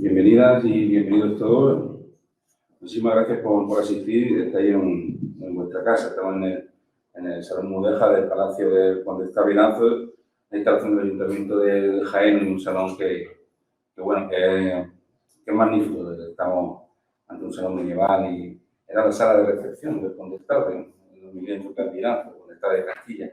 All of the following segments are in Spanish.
Bienvenidas y bienvenidos todos. Muchísimas gracias por asistir. Estáis en vuestra casa. Estamos en el Salón Mudéjar del Palacio del Condestable Gabilazo, la instalación del Ayuntamiento de Jaén, un salón que es magnífico. Estamos ante un salón medieval y era la sala de recepción del Condestable, en los milenios de Gabilazo, el Condestable de Castilla.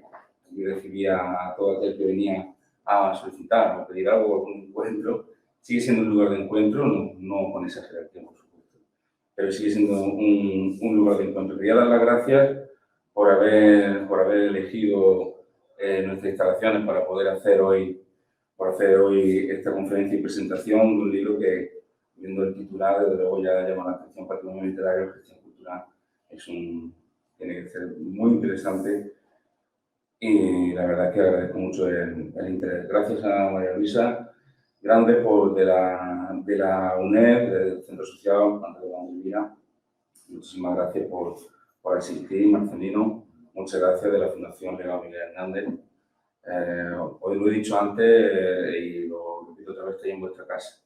Allí recibía a todo aquel que venía a solicitar o pedir algo, algún encuentro. Sigue siendo un lugar de encuentro, no con exageración, por supuesto, pero sigue siendo un lugar de encuentro. Quería dar las gracias por haber elegido nuestras instalaciones para poder hacer hoy esta conferencia y presentación de un libro que, viendo el titular, desde luego ya llama la atención: Patrimonio Literario, Gestión Cultural. Tiene que ser muy interesante y la verdad es que agradezco mucho el interés. Gracias a María Luisa Grande de la UNED, del Centro Social Antes de la Pandemia. Muchísimas gracias por asistir. Marcelino, muchas gracias, de la Fundación Legal Miguel Hernández. Hoy lo he dicho antes y lo repito otra vez: estoy en vuestra casa.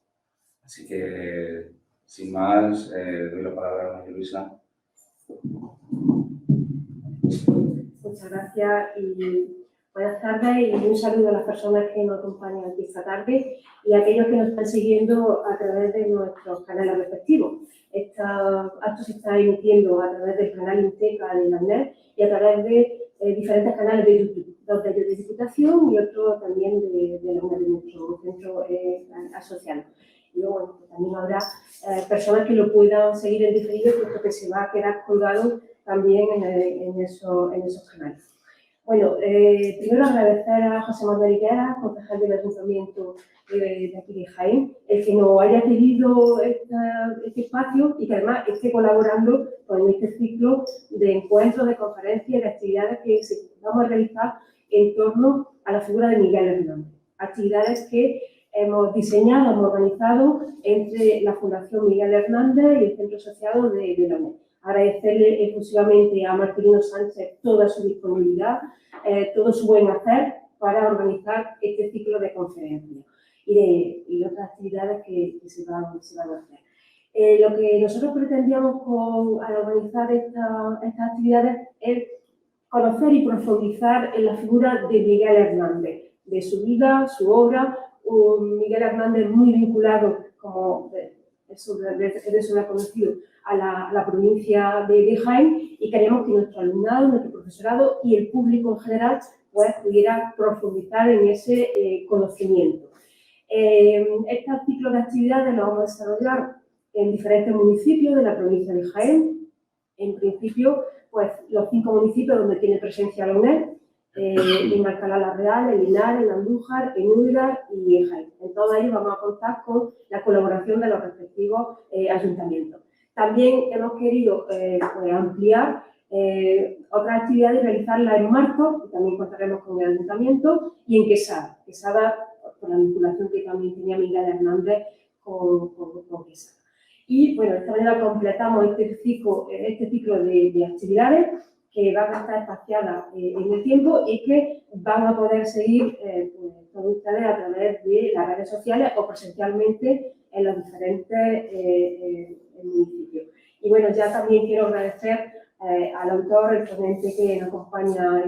Así que, sin más, doy la palabra a María Luisa. Muchas gracias y buenas tardes, y un saludo a las personas que nos acompañan aquí esta tarde y a aquellos que nos están siguiendo a través de nuestros canales respectivos. Este acto se está emitiendo a través del canal Inteca de la UNED y a través de diferentes canales de YouTube, dos de ellos de Diputación y otro también de la UNED, de nuestro centro asociado. Y luego también habrá personas que lo puedan seguir en diferido, puesto que se va a quedar colgado también en esos canales. Bueno, primero agradecer a José Manuel Higuera, concejal del Ayuntamiento de aquí de Jaén, el que nos haya pedido este espacio y que además esté colaborando con este ciclo de encuentros, de conferencias, de actividades que vamos a realizar en torno a la figura de Miguel Hernández. Actividades que hemos diseñado, hemos organizado entre la Fundación Miguel Hernández y el Centro Asociado de la UNED. Agradecerle exclusivamente a Marcelino Sánchez toda su disponibilidad, todo su buen hacer para organizar este ciclo de conferencias y otras actividades que se van a hacer. Lo que nosotros pretendíamos al organizar estas actividades es conocer y profundizar en la figura de Miguel Hernández, de su vida, su obra. Miguel Hernández muy vinculado, como eso es conocido, a la provincia de Jaén, y queremos que nuestro alumnado, nuestro profesorado y el público en general pues pudiera profundizar en ese conocimiento. Este ciclo de actividades lo vamos a desarrollar en diferentes municipios de la provincia de Jaén. En principio, pues los 5 municipios donde tiene presencia la UNED, en Alcalá la Real, en Linares, en Andújar, en Úbeda y en Jaén. En todos ellos vamos a contar con la colaboración de los respectivos ayuntamientos. También hemos querido pues ampliar otras actividades y realizarlas en Marcos, y también contaremos con el ayuntamiento, y en Quesada. Quesada, por la vinculación que también tenía Miguel Hernández con Quesada. Y bueno, de esta manera completamos este ciclo de actividades que van a estar espaciadas en el tiempo y que van a poder seguir con ustedes a través de las redes sociales o presencialmente en los diferentes municipios. Y bueno, ya también quiero agradecer al autor, el ponente que nos acompaña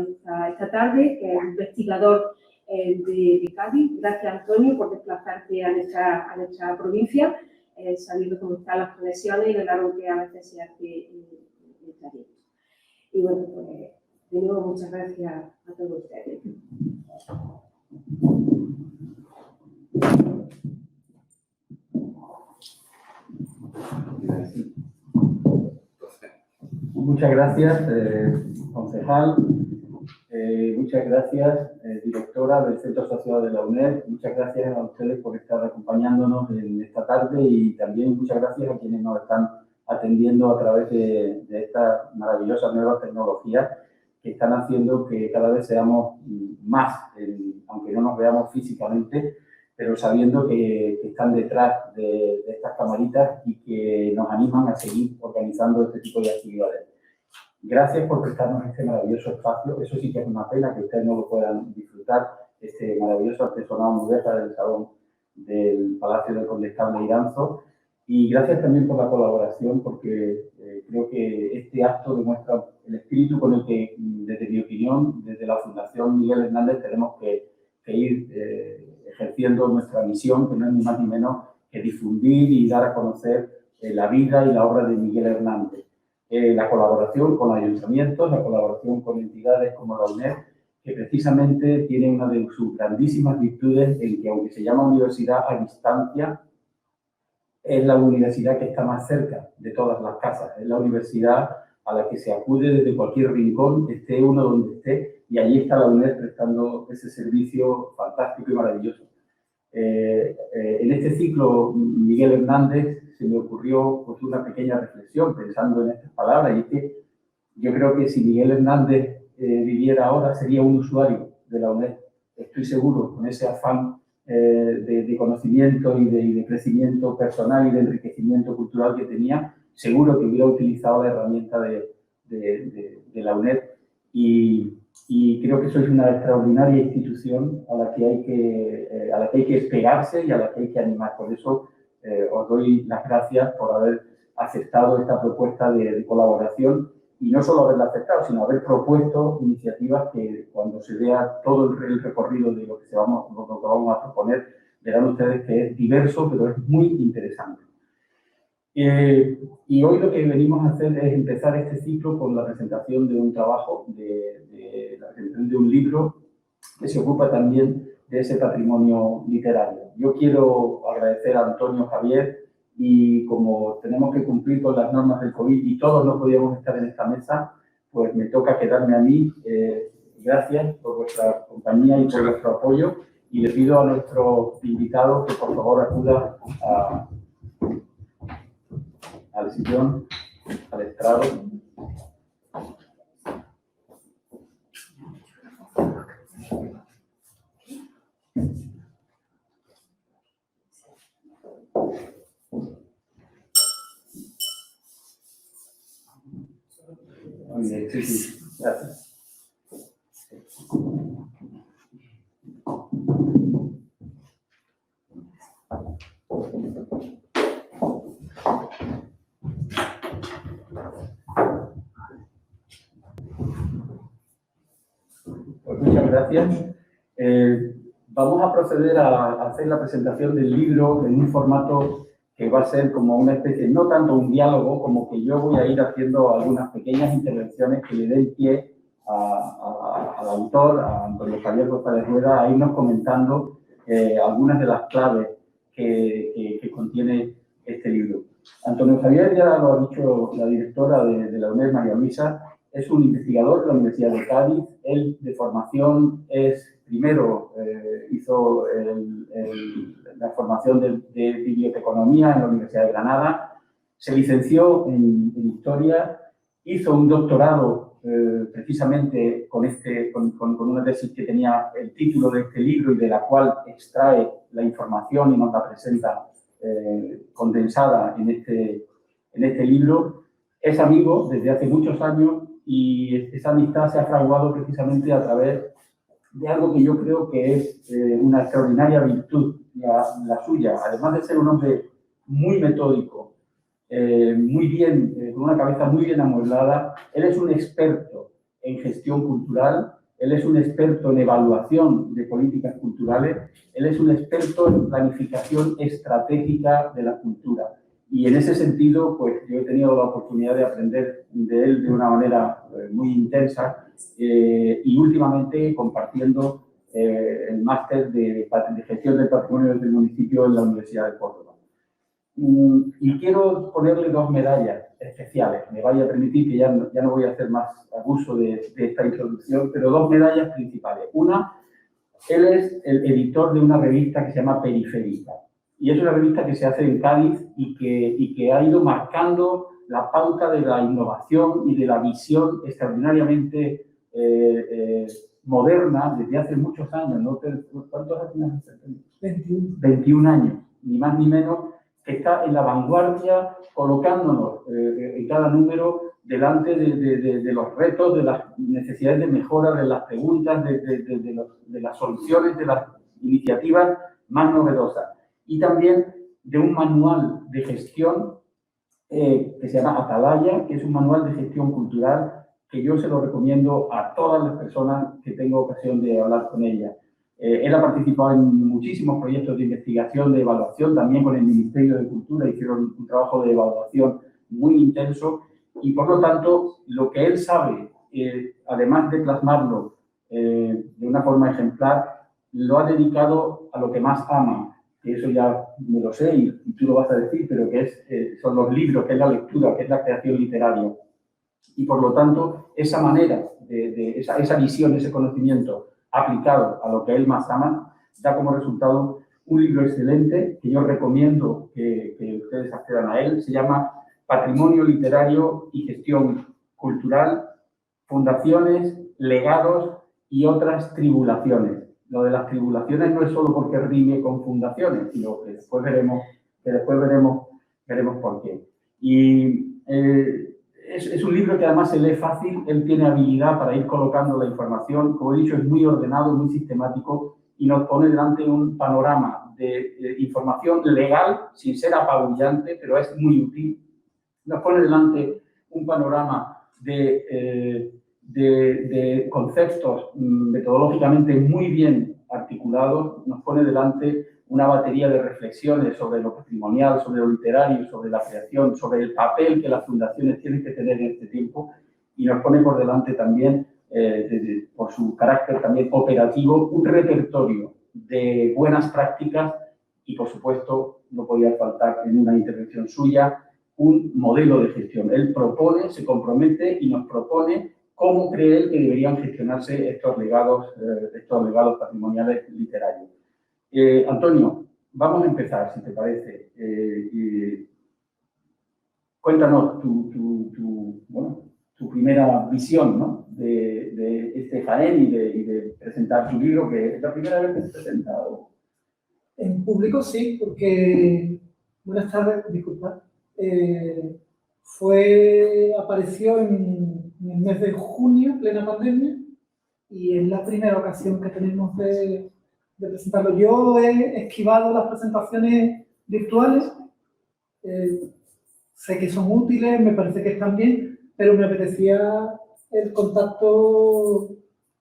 esta tarde, que es investigador de Cádiz. Gracias, Antonio, por desplazarte a nuestra provincia, sabiendo cómo están las conexiones y lo largo que a veces se hace el trayecto. Y bueno, pues de nuevo muchas gracias a todos ustedes. Muchas gracias, concejal. Muchas gracias, directora del Centro Asociado de la UNED. Muchas gracias a ustedes por estar acompañándonos en esta tarde, y también muchas gracias a quienes nos están atendiendo a través de estas maravillosas nuevas tecnologías que están haciendo que cada vez seamos más, aunque no nos veamos físicamente, pero sabiendo que están detrás de estas camaritas y que nos animan a seguir organizando este tipo de actividades. Gracias por prestarnos este maravilloso espacio. Eso sí que es una pena que ustedes no lo puedan disfrutar, este maravilloso artesonado mudéjar del Salón del Palacio del Condestable Iranzo. Y gracias también por la colaboración, porque creo que este acto demuestra el espíritu con el que, desde mi opinión, desde la Fundación Miguel Hernández, tenemos que ir ejerciendo nuestra misión, que no es ni más ni menos que difundir y dar a conocer la vida y la obra de Miguel Hernández. La colaboración con ayuntamientos, la colaboración con entidades como la UNED, que precisamente tiene una de sus grandísimas virtudes en que, aunque se llama universidad a distancia, es la universidad que está más cerca de todas las casas, es la universidad a la que se acude desde cualquier rincón, esté uno donde esté, y allí está la UNED prestando ese servicio fantástico y maravilloso. En este ciclo, Miguel Hernández, se me ocurrió pues, una pequeña reflexión pensando en estas palabras, y es que yo creo que si Miguel Hernández viviera ahora, sería un usuario de la UNED. Estoy seguro, con ese afán de conocimiento y de crecimiento personal y de enriquecimiento cultural que tenía, seguro que hubiera utilizado la herramienta de la UNED, y creo que sois una extraordinaria institución a la que hay que pegarse y a la que hay que animar. Por eso os doy las gracias por haber aceptado esta propuesta de colaboración, y no solo haberla aceptado, sino haber propuesto iniciativas que, cuando se vea todo el recorrido de lo que vamos a proponer, verán ustedes que es diverso, pero es muy interesante. Y hoy lo que venimos a hacer es empezar este ciclo con la presentación de un trabajo, la presentación de un libro que se ocupa también de ese patrimonio literario. Yo quiero agradecer a Antonio Javier, y como tenemos que cumplir con las normas del COVID y todos no podíamos estar en esta mesa, pues me toca quedarme a mí. Gracias por vuestra compañía y por vuestro apoyo, y le pido a nuestro invitado que por favor acuda al sillón, al estrado. Muy bien, sí, sí, gracias. Pues muchas gracias. Vamos a proceder a hacer la presentación del libro en un formato que va a ser como una especie, no tanto un diálogo, como que yo voy a ir haciendo algunas pequeñas intervenciones que le den pie al autor, a Antonio Javier González Rueda, a irnos comentando algunas de las claves que contiene este libro. Antonio Javier, ya lo ha dicho la directora de la UNED, María Luisa, es un investigador de la Universidad de Cádiz. Él, de formación, primero hizo la formación de biblioteconomía en la Universidad de Granada, se licenció en Historia, hizo un doctorado precisamente con una tesis que tenía el título de este libro y de la cual extrae la información y nos la presenta condensada en este libro. Es amigo desde hace muchos años, y esa amistad se ha fraguado precisamente a través de algo que yo creo que es una extraordinaria virtud, la suya. Además de ser un hombre muy metódico, con una cabeza muy bien amueblada, él es un experto en gestión cultural, él es un experto en evaluación de políticas culturales, él es un experto en planificación estratégica de la cultura. Y en ese sentido, pues yo he tenido la oportunidad de aprender de él de una manera muy intensa, y últimamente compartiendo el máster de gestión del patrimonio del municipio en la Universidad de Córdoba. Y quiero ponerle dos medallas especiales. Me vaya a permitir que ya no voy a hacer más abuso de esta introducción, pero dos medallas principales. Una, él es el editor de una revista que se llama Periférica. Y es una revista que se hace en Cádiz y que ha ido marcando la pauta de la innovación y de la visión extraordinariamente moderna desde hace muchos años, ¿no? ¿Cuántos años? 21 años, ni más ni menos, que está en la vanguardia, colocándonos en cada número delante de los retos, de las necesidades de mejora, de las preguntas, de las soluciones, de las iniciativas más novedosas. y también de un manual de gestión que se llama Atalaya, que es un manual de gestión cultural que yo se lo recomiendo a todas las personas que tengo ocasión de hablar con ella. Él ha participado en muchísimos proyectos de investigación, de evaluación, también con el Ministerio de Cultura, hicieron un trabajo de evaluación muy intenso y, por lo tanto, lo que él sabe, además de plasmarlo de una forma ejemplar, lo ha dedicado a lo que más ama, que eso ya me lo sé y tú lo vas a decir, pero que son los libros, que es la lectura, que es la creación literaria. Y, por lo tanto, esa manera, esa visión, ese conocimiento aplicado a lo que él más ama, da como resultado un libro excelente que yo recomiendo que ustedes accedan a él. Se llama Patrimonio Literario y Gestión Cultural, Fundaciones, Legados y otras tribulaciones. Lo de las tribulaciones no es solo porque rime con fundaciones, sino que después veremos por qué. Y es un libro que además se lee fácil, él tiene habilidad para ir colocando la información, como he dicho, es muy ordenado, muy sistemático y nos pone delante un panorama de información legal, sin ser apabullante, pero es muy útil. Nos pone delante un panorama de conceptos metodológicamente muy bien articulados, nos pone delante una batería de reflexiones sobre lo patrimonial, sobre lo literario, sobre la creación, sobre el papel que las fundaciones tienen que tener en este tiempo y nos pone por delante también, por su carácter también operativo, un repertorio de buenas prácticas y, por supuesto, no podía faltar en una intervención suya, un modelo de gestión. Él propone, se compromete y nos propone cómo cree él que deberían gestionarse estos legados patrimoniales literarios. Antonio, vamos a empezar, si te parece. Cuéntanos tu primera visión, ¿no?, de este Jaén y de presentar tu libro, que es la primera vez que se presenta. En público sí, porque... Buenas tardes, disculpa. Apareció en el mes de junio, plena pandemia, y es la primera ocasión que tenemos de presentarlo. Yo he esquivado las presentaciones virtuales, sé que son útiles, me parece que están bien, pero me apetecía el contacto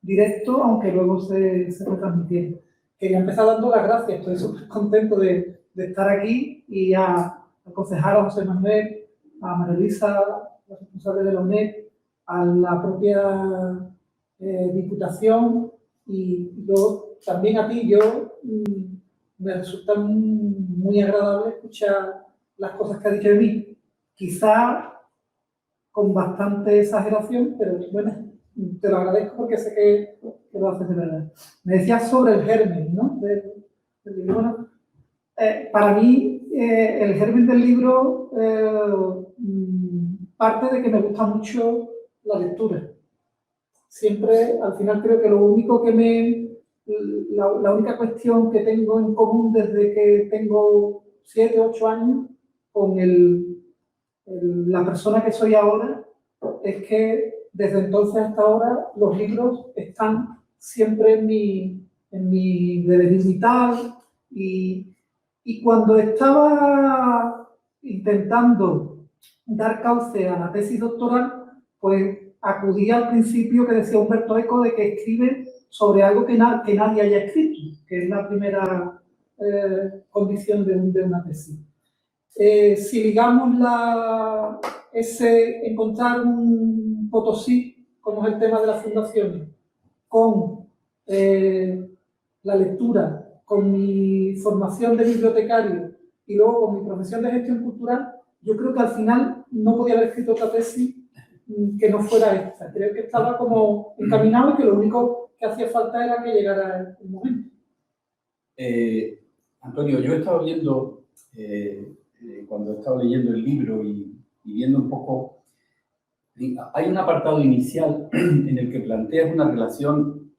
directo, aunque luego se retransmitiera. Quería empezar dando las gracias, estoy súper contento de estar aquí y al concejal José Manuel, a María Luisa, la responsable de la UNED, a la propia Diputación y luego también a ti. Me resulta muy agradable escuchar las cosas que has dicho de mí, quizá con bastante exageración, pero bueno, te lo agradezco porque sé que lo haces de verdad. Me decías sobre el germen, ¿no?, del libro. Bueno, para mí, el germen del libro parte de que me gusta mucho la lectura. Siempre, al final, creo que lo único la única cuestión que tengo en común desde que tengo 7 o 8 años con la persona que soy ahora es que desde entonces hasta ahora los libros están siempre en mi devenir vital y cuando estaba intentando dar cauce a la tesis doctoral, pues acudí al principio que decía Humberto Eco de que escribe sobre algo que nadie haya escrito, que es la primera condición de una tesis. Si ligamos encontrar un Potosí, como es el tema de las fundaciones, con la lectura, con mi formación de bibliotecario y luego con mi profesión de gestión cultural, yo creo que al final no podía haber escrito otra tesis que no fuera esta. Creo que estaba como encaminado y que lo único que hacía falta era que llegara el momento. Antonio, yo he estado viendo, cuando he estado leyendo el libro y viendo un poco, hay un apartado inicial en el que planteas una relación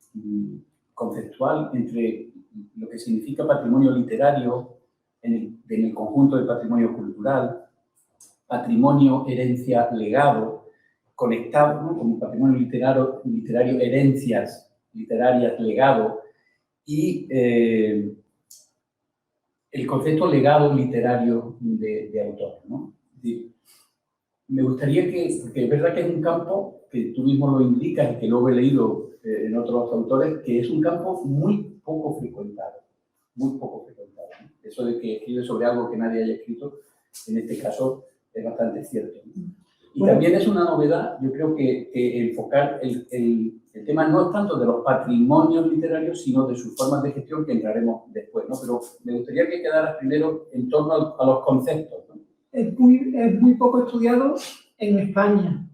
conceptual entre lo que significa patrimonio literario en el conjunto del patrimonio cultural, patrimonio, herencia, legado, conectado, ¿no?, como patrimonio literario, herencias literarias, legado, y el concepto legado literario de autores, ¿no? Es decir, me gustaría porque es verdad que es un campo que tú mismo lo indicas y que luego he leído en otros autores, que es un campo muy poco frecuentado, muy poco frecuentado, ¿no? Eso de que escribe sobre algo que nadie haya escrito, en este caso es bastante cierto, ¿no? Y Bueno, también es una novedad, yo creo que enfocar el tema no es tanto de los patrimonios literarios, sino de sus formas de gestión, que entraremos después, ¿no? Pero me gustaría que quedaras primero en torno a los conceptos, ¿no? es muy poco estudiado en España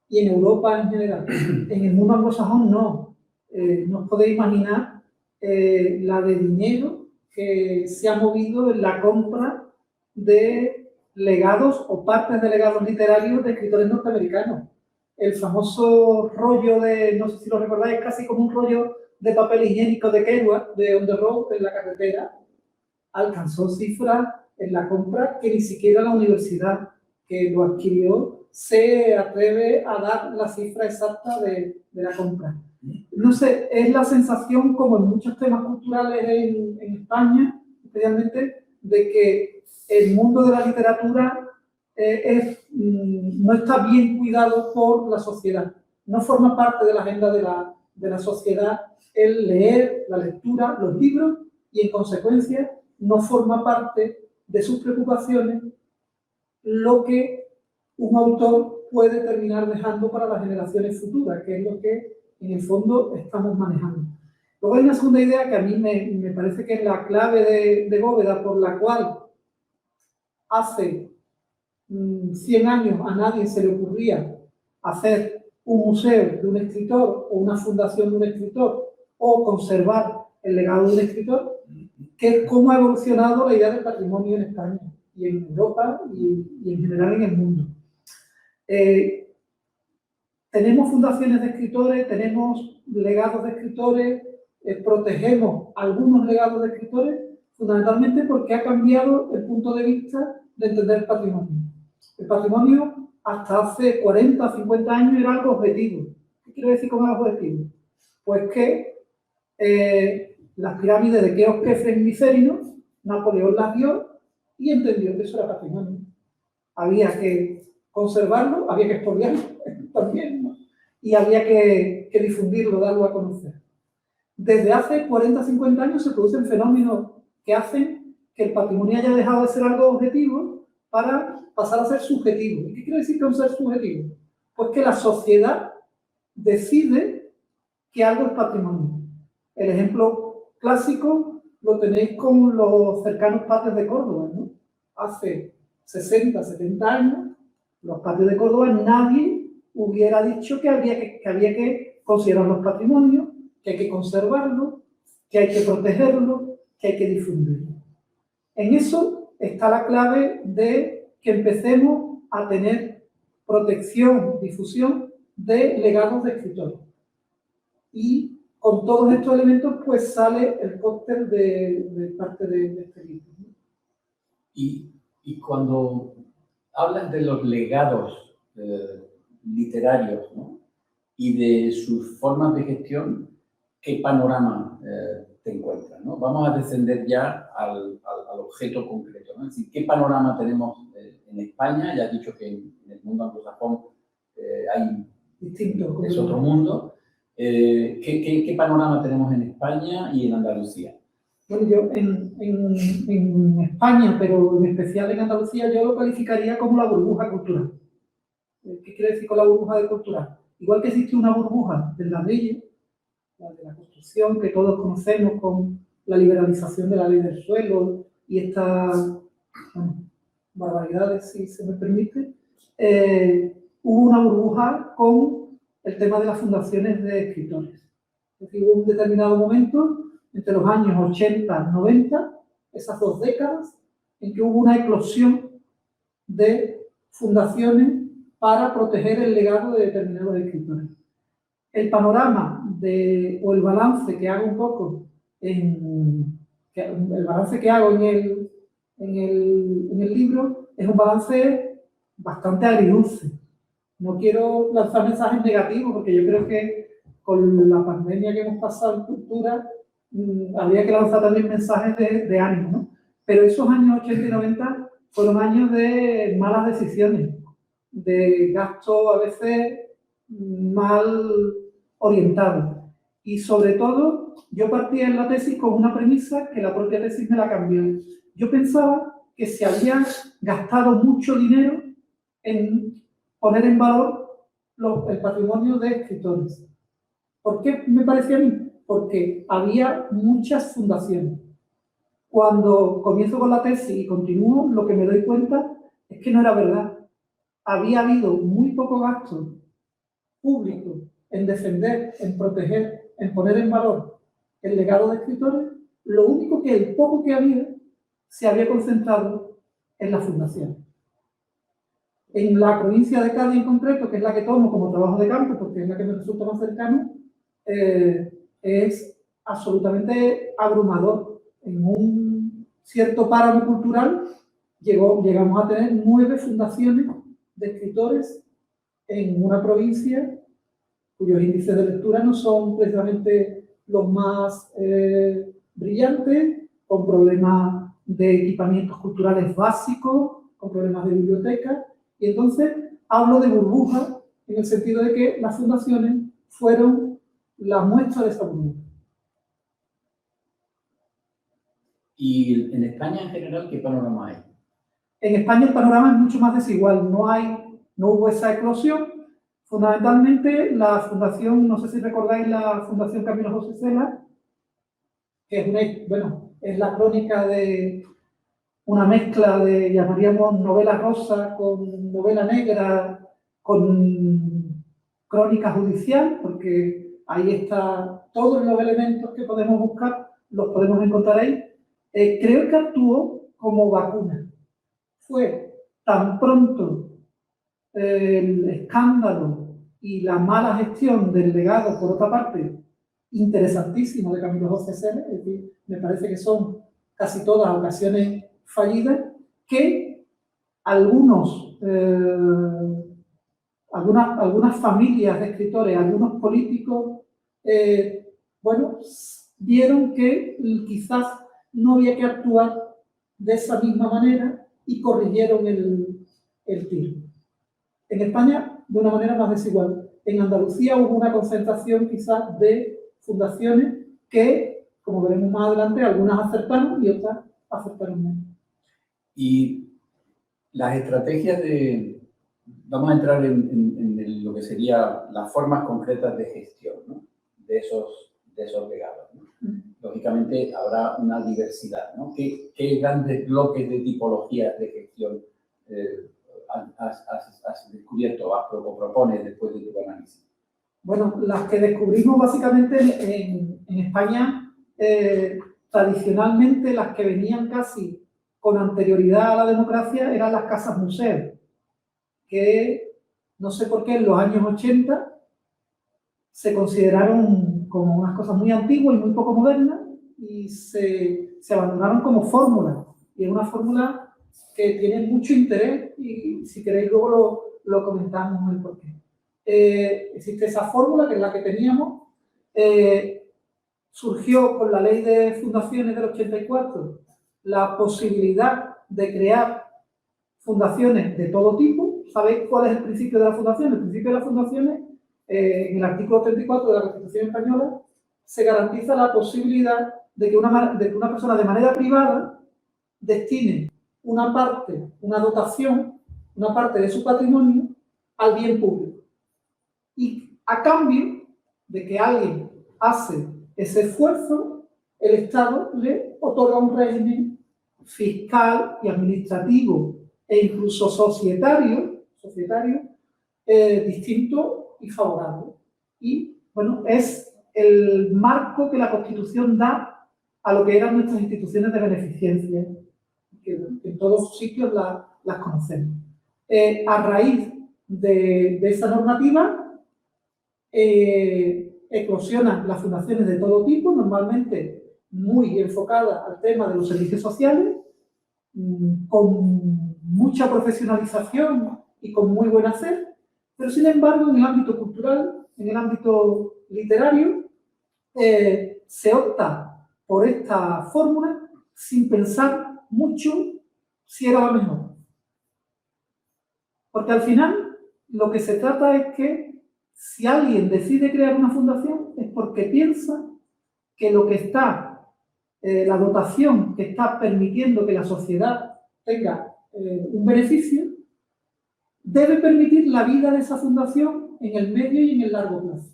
y en Europa en general. En el mundo anglosajón no. No os podéis imaginar la de dinero que se ha movido en la compra de legados o partes de legados literarios de escritores norteamericanos. El famoso rollo de, no sé si lo recordáis, casi como un rollo de papel higiénico de Kerouac, de On the Road, en la carretera, alcanzó cifras en la compra que ni siquiera la universidad que lo adquirió se atreve a dar la cifra exacta de la compra. No sé, es la sensación, como en muchos temas culturales en España, especialmente, de que el mundo de la literatura no está bien cuidado por la sociedad. No forma parte de la agenda de la sociedad el leer, la lectura, los libros, y en consecuencia no forma parte de sus preocupaciones lo que un autor puede terminar dejando para las generaciones futuras, que es lo que en el fondo estamos manejando. Luego hay una segunda idea que a mí me parece que es la clave de Bóveda, por la cual hace 100 años a nadie se le ocurría hacer un museo de un escritor o una fundación de un escritor o conservar el legado de un escritor, que es cómo ha evolucionado la idea del patrimonio en España y en Europa y en general en el mundo. Tenemos fundaciones de escritores, tenemos legados de escritores, protegemos algunos legados de escritores, fundamentalmente porque ha cambiado el punto de vista de entender el patrimonio. El patrimonio hasta hace 40 o 50 años era algo objetivo. ¿Qué quiero decir con algo objetivo? Pues que las pirámides de Keops, Kefren y Micerino, Napoleón las vio y entendió que eso era patrimonio. Había que conservarlo, había que expoliarlo también, ¿no? Y había que difundirlo, darlo a conocer. Desde hace 40 o 50 años se producen fenómenos que hacen que el patrimonio haya dejado de ser algo objetivo para pasar a ser subjetivo. ¿Y qué quiere decir que un ser subjetivo? Pues que la sociedad decide que algo es patrimonio. El ejemplo clásico lo tenéis con los cercanos patios de Córdoba, ¿no? Hace 60, 70 años, los patios de Córdoba, nadie hubiera dicho que había que considerarlos patrimonio, que hay que conservarlo, que hay que protegerlo, que hay que difundirlo. En eso está la clave de que empecemos a tener protección, difusión de legados de escritores. Y con todos estos elementos, pues sale el cóctel de parte de este libro. Y cuando hablas de los legados literarios, ¿no? Y de sus formas de gestión, ¿qué panorama te encuentras, ¿no? Vamos a descender ya al objeto concreto, ¿no? Es decir, ¿qué panorama tenemos en España? Ya has dicho que en el mundo anglosajón hay Distinto. Es otro mundo. ¿Qué panorama tenemos en España y en Andalucía? Bueno, yo en España, pero en especial en Andalucía, yo lo calificaría como la burbuja cultural. ¿Qué quiere decir con la burbuja cultural? Igual que existe una burbuja del ladrillo, la de la construcción, que todos conocemos con la liberalización de la ley del suelo y estas barbaridades, si se me permite, hubo una burbuja con el tema de las fundaciones de escritores. Es decir, hubo un determinado momento, entre los años 80 y 90, esas 2 décadas, en que hubo una eclosión de fundaciones para proteger el legado de determinados escritores. El panorama o el balance que hago un poco el balance que hago en el libro es un balance bastante agridulce. No quiero lanzar mensajes negativos porque yo creo que con la pandemia que hemos pasado en cultura habría que lanzar también mensajes de ánimo, ¿no? pero esos años 80 y 90 fueron años de malas decisiones, de gasto a veces mal orientado. Y sobre todo, yo partía en la tesis con una premisa que la propia tesis me la cambió. Yo pensaba que se había gastado mucho dinero en poner en valor el patrimonio de escritores. ¿Por qué me parecía a mí? Porque había muchas fundaciones. Cuando comienzo con la tesis y continúo, lo que me doy cuenta es que no era verdad. Había habido muy poco gasto público en defender, en proteger, en poner en valor el legado de escritores. Lo único que el poco que había se había concentrado en la fundación. En la provincia de Cádiz en concreto, que es la que tomo como trabajo de campo, porque es la que me resulta más cercano, es absolutamente abrumador. En un cierto páramo cultural llegamos a tener 9 fundaciones de escritores en una provincia cuyos índices de lectura no son precisamente los más brillantes, con problemas de equipamientos culturales básicos, con problemas de biblioteca. Y entonces hablo de burbuja en el sentido de que las fundaciones fueron la muestra de esa burbuja. ¿Y en España en general qué panorama hay? En España el panorama es mucho más desigual. No hubo esa eclosión. Fundamentalmente la fundación, no sé si recordáis la Fundación Camilo José Cela, que es la crónica de una mezcla de, llamaríamos, novela rosa con novela negra, con crónica judicial, porque ahí está todos los elementos que podemos buscar, los podemos encontrar ahí. Creo que actuó como vacuna. Fue tan pronto el escándalo y la mala gestión del legado, por otra parte, interesantísimo de Camilo José Cela, es decir, me parece que son casi todas ocasiones fallidas, que algunas familias de escritores, algunos políticos, vieron que quizás no había que actuar de esa misma manera y corrigieron el tiro. En España, de una manera más desigual. En Andalucía hubo una concentración quizás de fundaciones que, como veremos más adelante, algunas acertaron y otras acertaron menos. Y las estrategias vamos a entrar en lo que sería las formas concretas de gestión, ¿no? de esos legados, ¿no? Lógicamente habrá una diversidad, ¿no? ¿Qué grandes bloques de tipologías de gestión has descubierto o propones después de tu análisis? Bueno, las que descubrimos básicamente en España, tradicionalmente las que venían casi con anterioridad a la democracia eran las casas museos, que no sé por qué en los años 80 se consideraron como unas cosas muy antiguas y muy poco modernas y se abandonaron como fórmula. Y es una fórmula que tiene mucho interés y si queréis luego lo comentamos el porqué. Existe esa fórmula que es la que teníamos, surgió con la ley de fundaciones del 84 la posibilidad de crear fundaciones de todo tipo. ¿Sabéis cuál es el principio de la fundación? El principio de las fundaciones, en el artículo 34 de la Constitución Española, se garantiza la posibilidad de que una persona de manera privada destine una parte, una dotación, una parte de su patrimonio al bien público. Y a cambio de que alguien hace ese esfuerzo, el Estado le otorga un régimen fiscal y administrativo e incluso societario distinto y favorable. Y, bueno, es el marco que la Constitución da a lo que eran nuestras instituciones de beneficencia, que en todos sitios las conocemos. A raíz de esa normativa, eclosionan las fundaciones de todo tipo, normalmente muy enfocadas al tema de los servicios sociales, con mucha profesionalización y con muy buen hacer, pero sin embargo en el ámbito cultural, en el ámbito literario, se opta por esta fórmula sin pensar mucho si era la mejor. Porque al final lo que se trata es que si alguien decide crear una fundación es porque piensa que lo que está, la dotación que está permitiendo que la sociedad tenga un beneficio, debe permitir la vida de esa fundación en el medio y en el largo plazo.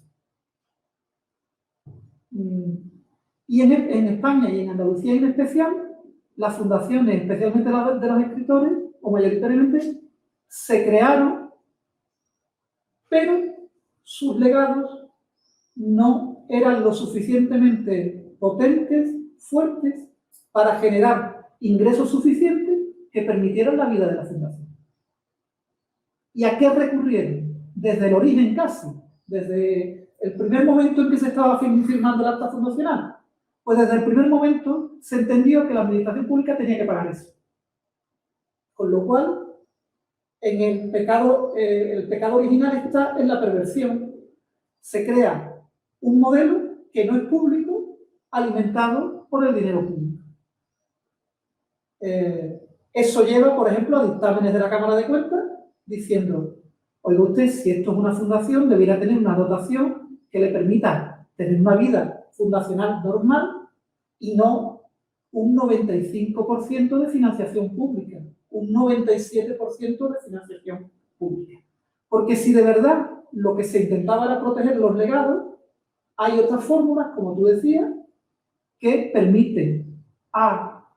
Y en España y en Andalucía en especial, las fundaciones, especialmente las de los escritores, o mayoritariamente, se crearon, pero sus legados no eran lo suficientemente potentes, fuertes, para generar ingresos suficientes que permitieran la vida de la fundación. ¿Y a qué recurrieron? Desde el origen casi, desde el primer momento en que se estaba firmando el acta fundacional. Pues desde el primer momento se entendió que la administración pública tenía que pagar eso. Con lo cual, en el pecado original está en la perversión. Se crea un modelo que no es público, alimentado por el dinero público. Eso lleva, por ejemplo, a dictámenes de la Cámara de Cuentas diciendo, oiga usted, si esto es una fundación, debería tener una dotación que le permita tener una vida fundacional normal y no un 95% de financiación pública, un 97% de financiación pública. Porque si de verdad lo que se intentaba era proteger los legados, hay otras fórmulas, como tú decías, que permiten a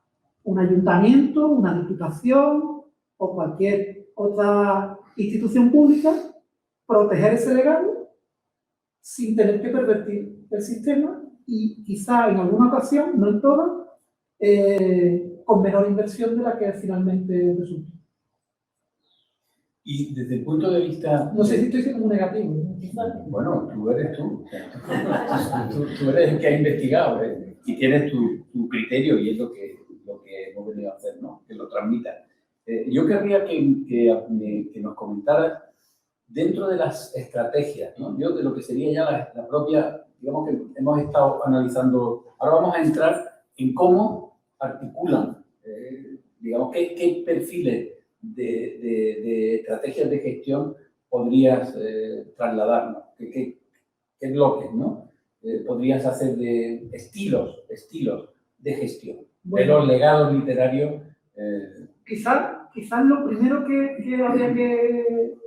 un ayuntamiento, una diputación o cualquier otra institución pública proteger ese legado sin tener que pervertir el sistema y quizá en alguna ocasión, no en todas, con menor inversión de la que finalmente resulta. Y desde el punto de vista... No sé si estoy siendo muy negativo, ¿no? Bueno, tú eres tú. Tú eres el que ha investigado, y tienes tu criterio y es lo que hemos venido a hacer, ¿no? Que lo transmitas. Yo querría que nos comentaras dentro de las estrategias, ¿no? Yo de lo que sería ya la propia, digamos que hemos estado analizando, ahora vamos a entrar en cómo articulan, digamos, qué perfiles de estrategias de gestión podrías trasladarnos, qué bloques, ¿no? Podrías hacer de estilos de gestión, bueno, de los legados literarios. Quizás lo primero que habría que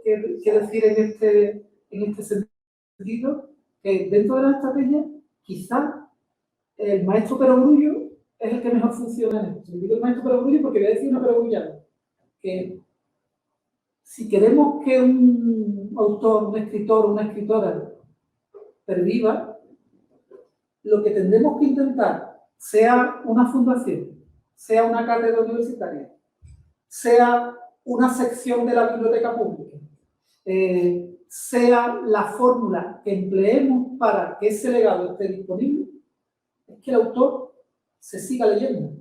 decir en este sentido, que dentro de la estrategia, quizás el maestro perogrullo es el que mejor funciona en esto. Digo el maestro perogrullo porque voy a decir una perogrullada, que si queremos que un autor, un escritor o una escritora perviva, lo que tendremos que intentar, sea una fundación, sea una cátedra universitaria, sea una sección de la biblioteca pública, sea la fórmula que empleemos para que ese legado esté disponible, es que el autor se siga leyendo.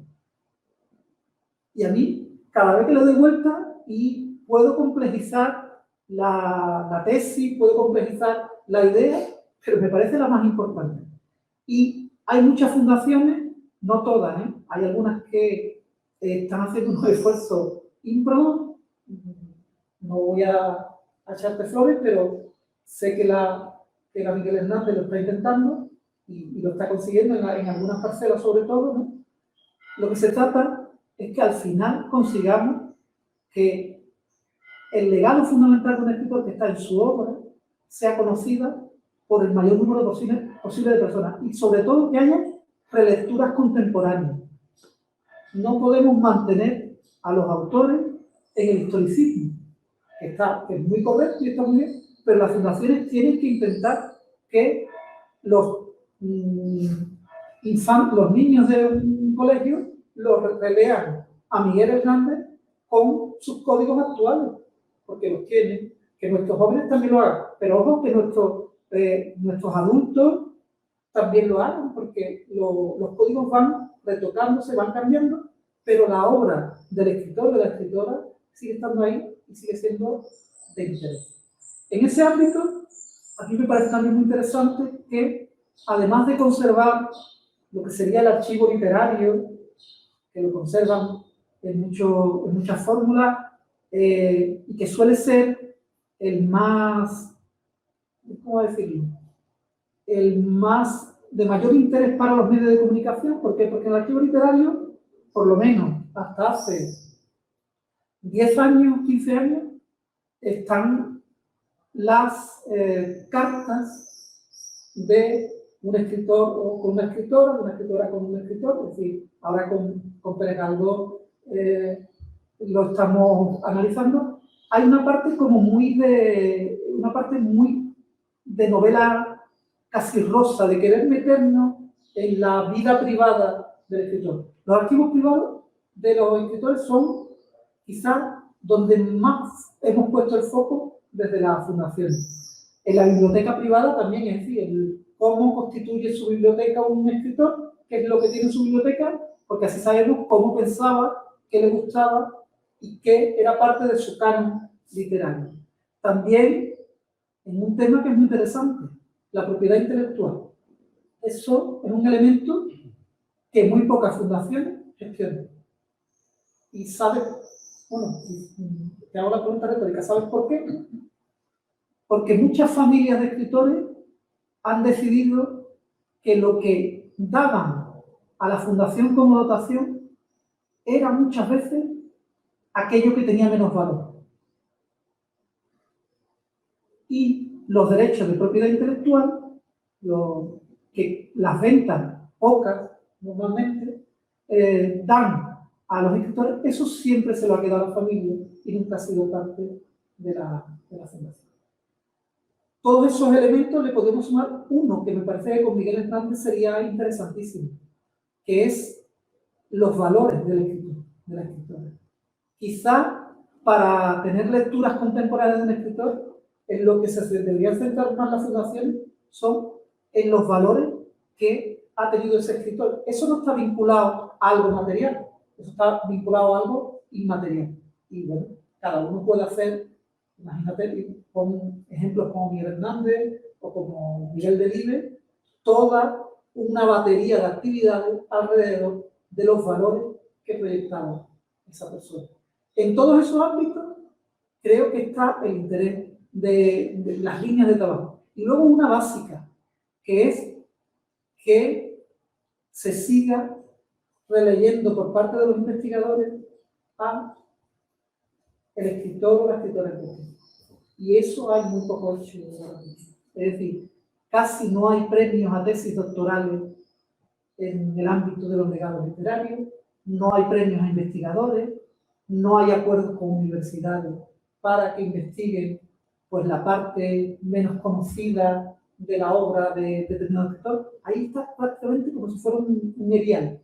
Y a mí, cada vez que le doy vuelta y puedo complejizar la tesis, puedo complejizar la idea, pero me parece la más importante. Y hay muchas fundaciones, no todas, hay algunas que están haciendo unos esfuerzos ímprobos. No voy a echarte flores, pero sé que la Miguel Hernández lo está intentando y lo está consiguiendo en algunas parcelas sobre todo, ¿no? Lo que se trata es que al final consigamos que el legado fundamental de un escritor que está en su obra sea conocida por el mayor número posible de personas y sobre todo que haya relecturas contemporáneas. No podemos mantener a los autores en el historicismo, que es muy correcto y está muy bien, pero las fundaciones tienen que intentar que los niños de un colegio los relean a Miguel Hernández con sus códigos actuales, porque los tienen, que nuestros jóvenes también lo hagan, pero ojo que nuestros adultos también lo hagan, porque los códigos van retocándose, van cambiando, pero la obra del escritor o de la escritora sigue estando ahí y sigue siendo de interés. En ese ámbito, a mí me parece también muy interesante que, además de conservar lo que sería el archivo literario, que lo conservan en muchas fórmulas, y que suele ser el más, ¿cómo decirlo? El más de mayor interés para los medios de comunicación. ¿Por qué? Porque en el archivo literario, por lo menos hasta hace 10 años, 15 años, están las cartas de un escritor o con una escritora con un escritor. Es decir, ahora con Pérez Galdós lo estamos analizando. Hay una parte como muy de novela casi rosa, de querer meternos en la vida privada del escritor. Los archivos privados de los escritores son quizás donde más hemos puesto el foco desde las fundaciones. En la biblioteca privada también, es decir, cómo constituye su biblioteca un escritor, qué es lo que tiene en su biblioteca, porque así sabemos cómo pensaba, qué le gustaba y qué era parte de su canon literario. También en un tema que es muy interesante, la propiedad intelectual. Eso es un elemento que muy pocas fundaciones gestionan. Y sabes, bueno, te hago la pregunta retórica, ¿sabes por qué? Porque muchas familias de escritores han decidido que lo que daban a la fundación como dotación era muchas veces aquello que tenía menos valor. Y los derechos de propiedad intelectual, que las ventas, pocas normalmente, dan a los escritores, eso siempre se lo ha quedado a la familia y nunca ha sido parte de la fundación. Todos esos elementos le podemos sumar uno que me parece que con Miguel Hernández sería interesantísimo, que es los valores del escritor, de la escritora. Quizá para tener lecturas contemporáneas de un escritor, en lo que se debería centrar más la fundación son en los valores que ha tenido ese escritor. Eso no está vinculado a algo material, eso está vinculado a algo inmaterial. Y bueno, cada uno puede hacer, imagínate, con ejemplos como Miguel Hernández o como Miguel Delibes, toda una batería de actividades alrededor de los valores que proyectaba esa persona. En todos esos ámbitos creo que está el interés de las líneas de trabajo. Y luego una básica, que es que se siga releyendo por parte de los investigadores a el escritor o la escritora en cuestión. Y eso hay muy poco hecho ahora mismo. Es decir, casi no hay premios a tesis doctorales en el ámbito de los legados literarios, no hay premios a investigadores, no hay acuerdos con universidades para que investiguen pues, la parte menos conocida de la obra de determinado escritor. Ahí está prácticamente como si fuera un erial.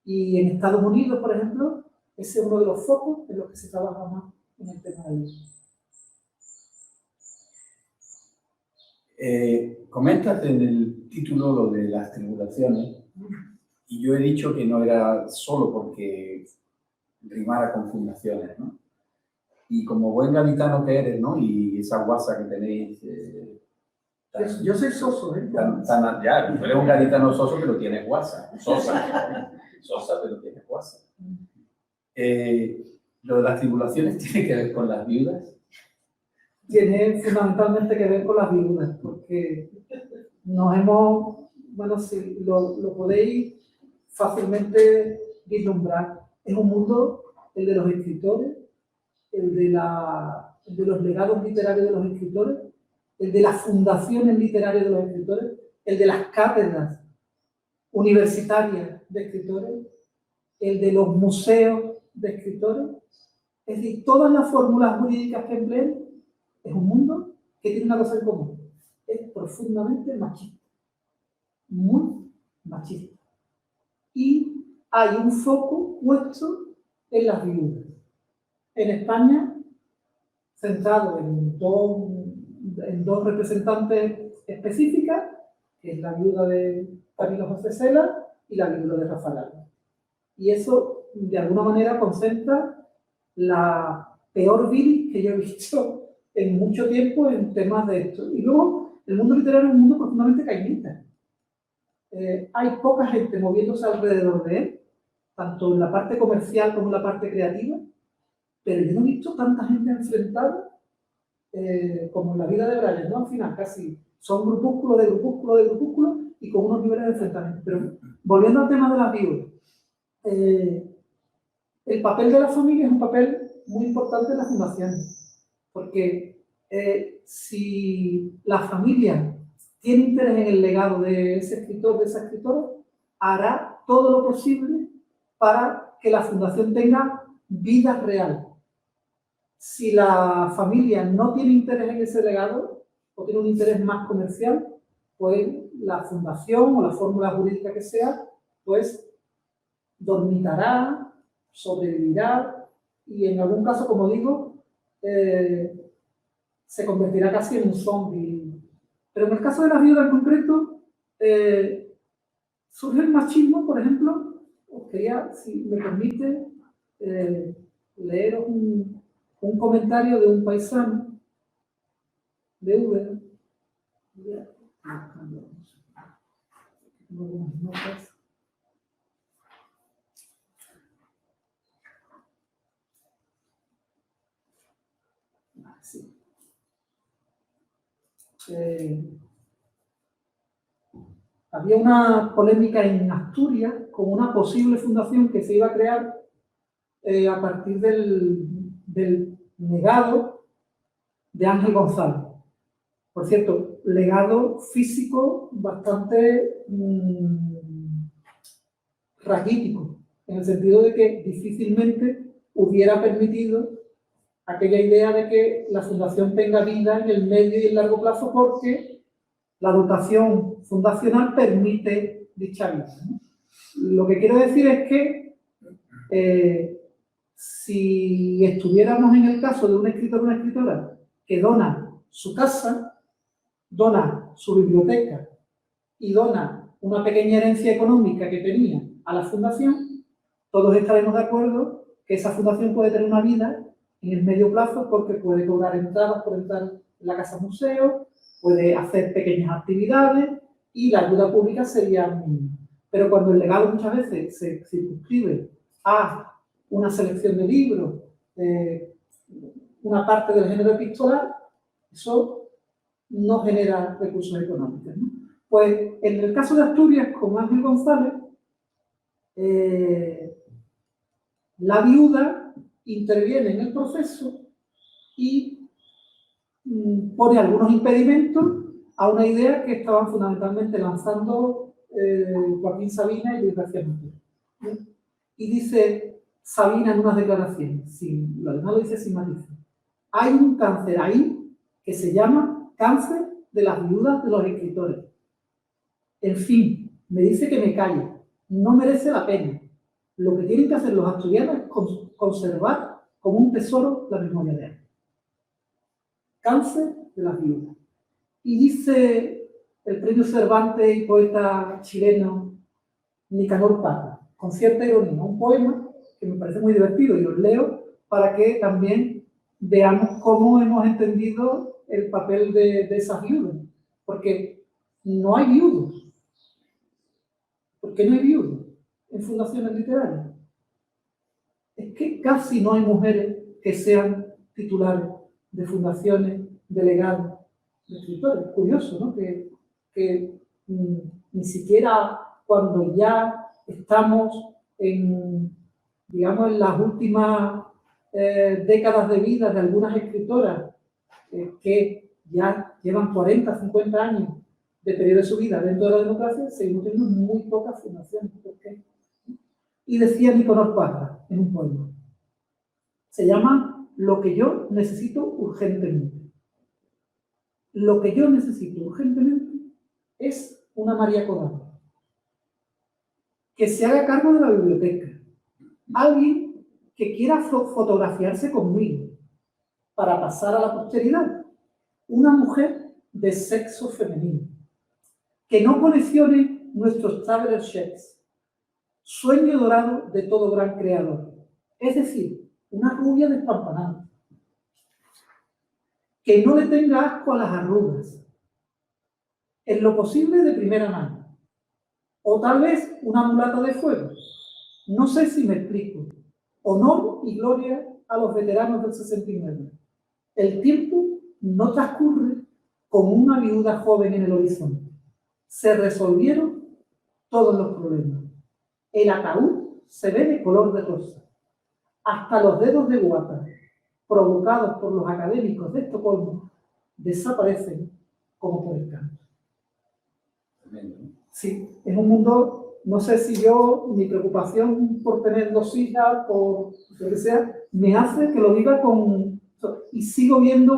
Y en Estados Unidos, por ejemplo, ese es uno de los focos en los que se trabaja más en el tema de eso. Comentas en el título lo de las tribulaciones, y yo he dicho que no era solo porque rimara con fundaciones, ¿no? Y como buen gaditano que eres, ¿no? Y esa guasa que tenéis... Yo soy soso, ¿eh? Ya, tú eres un gaditano soso, pero tienes guasa. Sosa, pero tienes guasa. Lo de las tribulaciones tiene que ver con las viudas. Tiene fundamentalmente que ver con las viudas, porque nos hemos, bueno, si lo podéis fácilmente vislumbrar, es un mundo, el de los escritores, el de los legados literarios de los escritores, el de las fundaciones literarias de los escritores, el de las cátedras universitarias de escritores, el de los museos de escritores. Es decir, todas las fórmulas jurídicas que empleen es un mundo que tiene una cosa en común. Es profundamente machista. Muy machista. Y hay un foco puesto en las viudas. En España, centrado en dos representantes específicas, que es la viuda de Camilo José Cela y la viuda de Rafael Alba. Y eso, de alguna manera, concentra la peor bilis que yo he visto en mucho tiempo en temas de esto. Y luego, el mundo literario es un mundo profundamente caimita. Hay poca gente moviéndose alrededor de él, tanto en la parte comercial como en la parte creativa, pero yo no he visto tanta gente enfrentada como en la vida de Brian, ¿no? Al final casi son grupúsculos de grupúsculos de grupúsculos y con unos niveles de enfrentamiento. Pero volviendo al tema de las viudas, el papel de la familia es un papel muy importante en las fundaciones, porque si la familia tiene interés en el legado de ese escritor, de esa escritora, hará todo lo posible para que la fundación tenga vida real. Si la familia no tiene interés en ese legado, o tiene un interés más comercial, pues la fundación o la fórmula jurídica que sea, pues dormitará, sobrevivirá y en algún caso, como digo, se convertirá casi en un zombie. Pero en el caso de las viudas en concreto, surge el machismo, por ejemplo. Os quería, si me permite, leeros un comentario de un paisano de Uber. Sí. Había una polémica en Asturias con una posible fundación que se iba a crear a partir del legado de Ángel González. Por cierto, legado físico bastante raquítico, en el sentido de que difícilmente hubiera permitido aquella idea de que la fundación tenga vida en el medio y el largo plazo porque la dotación fundacional permite dicha vida, ¿no? Lo que quiero decir es que si estuviéramos en el caso de un escritor o una escritora que dona su casa, dona su biblioteca y dona una pequeña herencia económica que tenía a la fundación, todos estaremos de acuerdo que esa fundación puede tener una vida en el medio plazo porque puede cobrar entradas por entrar en la casa museo, puede hacer pequeñas actividades y la ayuda pública sería mínima. Pero cuando el legado muchas veces se circunscribe a una selección de libros, una parte del género epistolar, eso no genera recursos económicos, ¿no? Pues en el caso de Asturias, con Ángel González, la viuda interviene en el proceso y pone algunos impedimentos a una idea que estaban fundamentalmente lanzando Joaquín Sabina y Luis García Montero. Y dice Sabina en unas declaraciones, lo demás lo dice sin matices: hay un cáncer ahí que se llama cáncer de las viudas de los escritores. En fin, me dice que me calle, no merece la pena. Lo que tienen que hacer los asturianos es conservar como un tesoro la memoria de él. Cáncer de las viudas. Y dice el premio Cervantes y poeta chileno Nicanor Parra, con cierta ironía, un poema que me parece muy divertido y os leo para que también veamos cómo hemos entendido el papel de esas viudas. Porque no hay viudos. ¿Por qué no hay viudos en fundaciones literarias? Es que casi no hay mujeres que sean titulares de fundaciones, delegados de escritores. Es curioso, ¿no? Que ni siquiera cuando ya estamos en, digamos, en las últimas décadas de vida de algunas escritoras que ya llevan 40, 50 años de periodo de su vida dentro de la democracia, seguimos teniendo muy pocas fundaciones. ¿Por qué? Y decía Nicanor Parra en un poema. Se llama Lo que yo necesito urgentemente. Lo que yo necesito urgentemente es una María Codazzi que se haga cargo de la biblioteca. Alguien que quiera fotografiarse conmigo para pasar a la posteridad. Una mujer de sexo femenino. Que no coleccione nuestros traveler checks. Sueño dorado de todo gran creador. Es decir, una rubia despampanante. Que no le tenga asco a las arrugas. En lo posible de primera mano. O tal vez una mulata de fuego. No sé si me explico. Honor y gloria a los veteranos del 69. El tiempo no transcurre como una viuda joven en el horizonte. Se resolvieron todos los problemas. El ataúd se ve de color de rosa. Hasta los dedos de guata, provocados por los académicos de Estocolmo, desaparecen como por encanto. Sí, en un mundo, no sé si mi preocupación por tener 2 hijas, por lo que sea, me hace que lo diga con... Y sigo viendo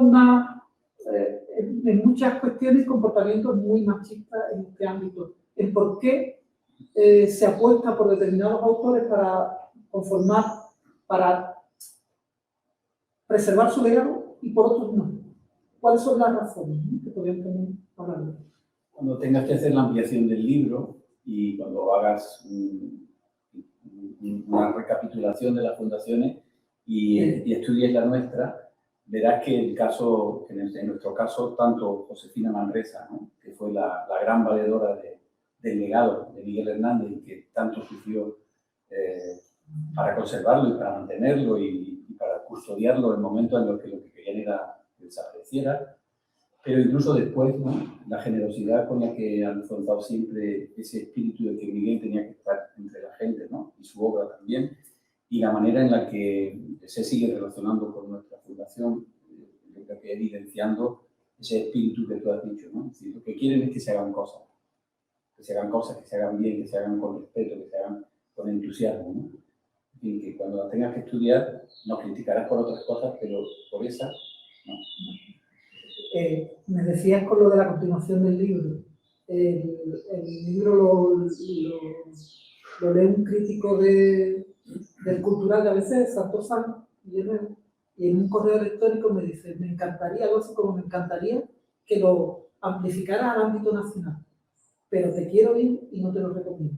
en muchas cuestiones comportamientos muy machistas en este ámbito. El por qué se apuesta por determinados autores para conformar, para preservar su legado y por otros no. ¿Cuáles son las razones que podríamos hablar? Cuando tengas que hacer la ampliación del libro y cuando hagas una recapitulación de las fundaciones y estudies la nuestra, verás que en nuestro caso, tanto Josefina Manresa, ¿no?, que fue la gran valedora del legado de Miguel Hernández y que tanto sufrió para conservarlo y para mantenerlo y para custodiarlo en momentos en los que lo que querían era que desapareciera, pero incluso después, ¿no?, la generosidad con la que han afrontado siempre ese espíritu de que Miguel tenía que estar entre la gente, ¿no?, y su obra también, y la manera en la que se sigue relacionando con nuestra fundación, yo creo que evidenciando ese espíritu que tú has dicho, ¿no? Es decir, lo que quieren es que se hagan cosas, que se hagan bien, que se hagan con respeto, que se hagan con entusiasmo, ¿no? En fin, que cuando las tengas que estudiar, nos criticarás por otras cosas, pero por esas, no. Me decías con lo de la continuación del libro. El libro lo lee un crítico del cultural de a veces, Santos Sanz, y en un correo electrónico me dice, me encantaría, algo así como me encantaría que lo amplificara al ámbito nacional, pero te quiero bien y no te lo recomiendo.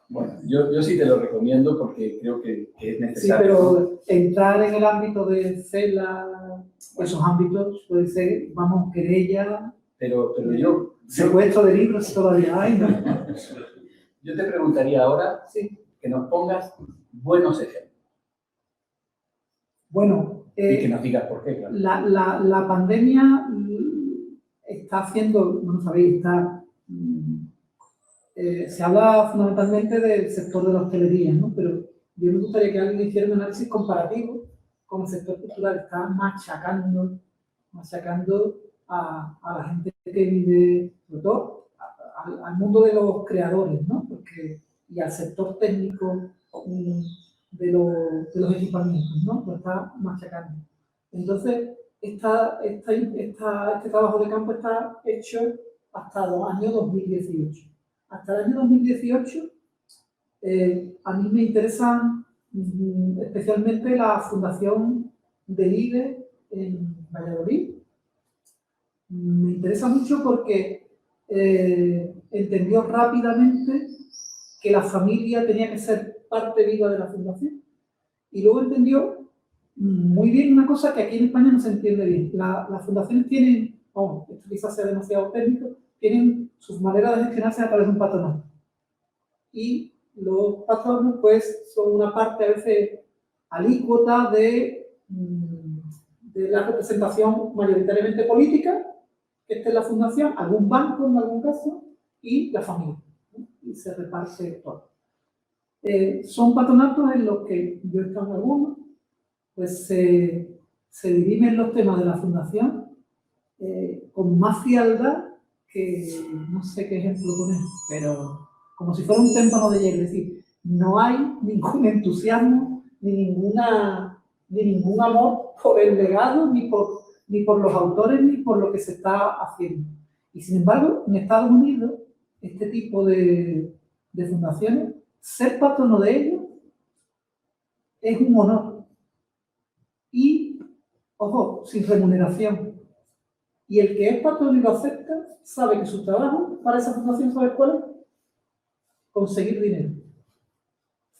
Bueno, yo sí te lo recomiendo porque creo que es necesario. Sí, pero entrar en el ámbito de CELA, esos ámbitos, puede ser, vamos, querella, pero yo secuestro de libros todavía hay, ¿no? Yo te preguntaría ahora que nos pongas buenos ejemplos. Bueno, y que nos digas por qué, claro. La pandemia está haciendo, no sabéis, se habla fundamentalmente del sector de la hostelería, ¿no? Pero yo me gustaría que alguien hiciera un análisis comparativo con el sector cultural. Está machacando a la gente que vive, sobre todo al mundo de los creadores, ¿no? Y al sector técnico de los equipamientos, ¿no? Lo está machacando. Entonces, este trabajo de campo está hecho hasta el año 2018. Hasta el año 2018, a mí me interesa especialmente la fundación del IDE en Valladolid. Me interesa mucho porque entendió rápidamente que la familia tenía que ser parte viva de la fundación. Y luego entendió muy bien una cosa que aquí en España no se entiende bien. Las fundaciones tienen, esto quizás sea demasiado técnico, tienen sus maneras de gestionarse a través de un patronato. Y los patronos, pues, son una parte a veces alícuota de la representación mayoritariamente política, que esté en la fundación, algún banco en algún caso, y la familia, ¿no? Y se reparte todo. Son patronatos en los que yo he estado en algunos, pues se dirimen los temas de la fundación con más frialdad que, no sé qué ejemplo poner, pero como si fuera un témpano de hielo. Es decir, no hay ningún entusiasmo, ni ningún amor por el legado, ni por los autores, ni por lo que se está haciendo. Y sin embargo, en Estados Unidos, este tipo de fundaciones, ser patrono de ellos es un honor. Y, ojo, sin remuneración. Y el que es patrono y lo acepta, sabe que su trabajo para esa fundación, ¿sabe cuál es? Conseguir dinero.